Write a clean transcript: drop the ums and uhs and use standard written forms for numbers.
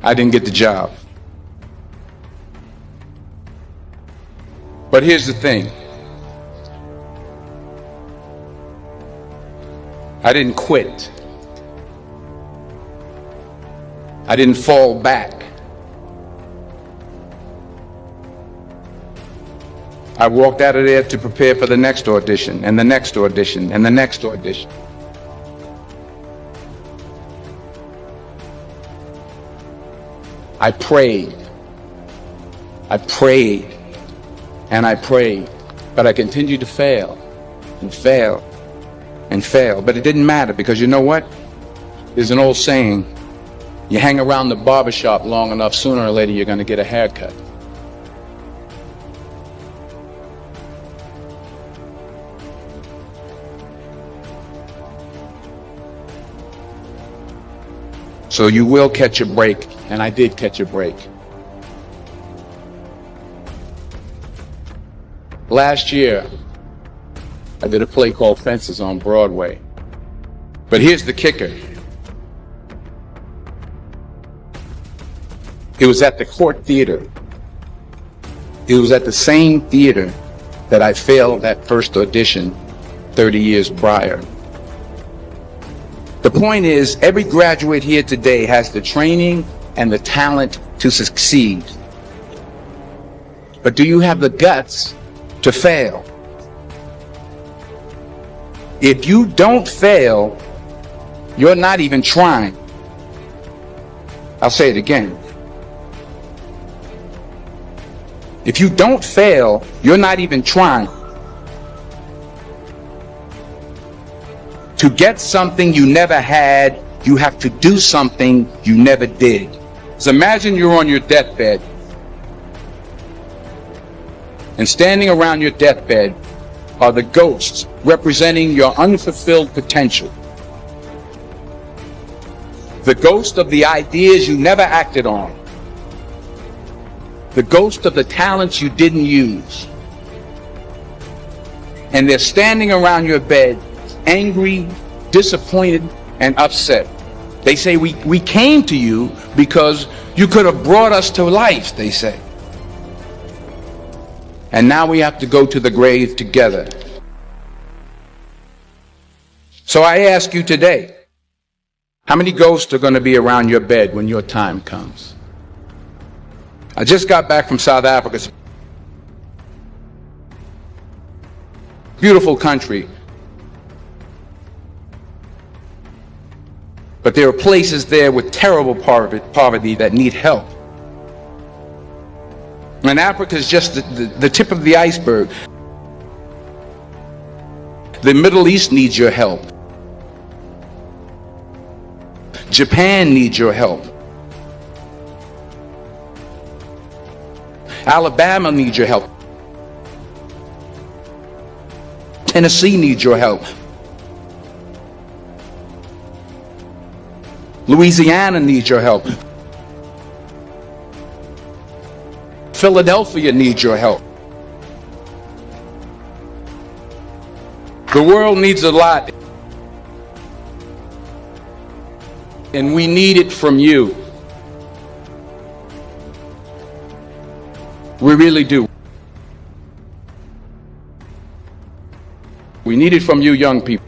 I didn't get the job. But here's the thing. I didn't quit. I didn't fall back. I walked out of there to prepare for the next audition, and the next audition, and the next audition. I prayed, and I prayed, but I continued to fail, and fail, and fail. But it didn't matter, because you know what? There's an old saying, you hang around the barbershop long enough, sooner or later you're going to get a haircut. So you will catch a break, and I did catch a break. Last year, I did a play called Fences on Broadway. But here's the kicker. It was at the Court Theater. It was at the same theater that I failed that first audition 30 years prior. The point is, every graduate here today has the training and the talent to succeed. But do you have the guts to fail? If you don't fail, you're not even trying. I'll say it again. If you don't fail, you're not even trying. To get something you never had, you have to do something you never did. So imagine you're on your deathbed, and standing around your deathbed are the ghosts representing your unfulfilled potential. The ghost of the ideas you never acted on. The ghost of the talents you didn't use. And they're standing around your bed, angry, disappointed, and upset. They say, we came to you because you could have brought us to life, they say. And now we have to go to the grave together. So I ask you today, how many ghosts are going to be around your bed when your time comes? I just got back from South Africa. Beautiful country. But there are places there with terrible poverty that need help. And Africa is just the tip of the iceberg. The Middle East needs your help. Japan needs your help. Alabama needs your help. Tennessee needs your help. Louisiana needs your help. Philadelphia needs your help. The world needs a lot. And we need it from you. We really do. We need it from you young people.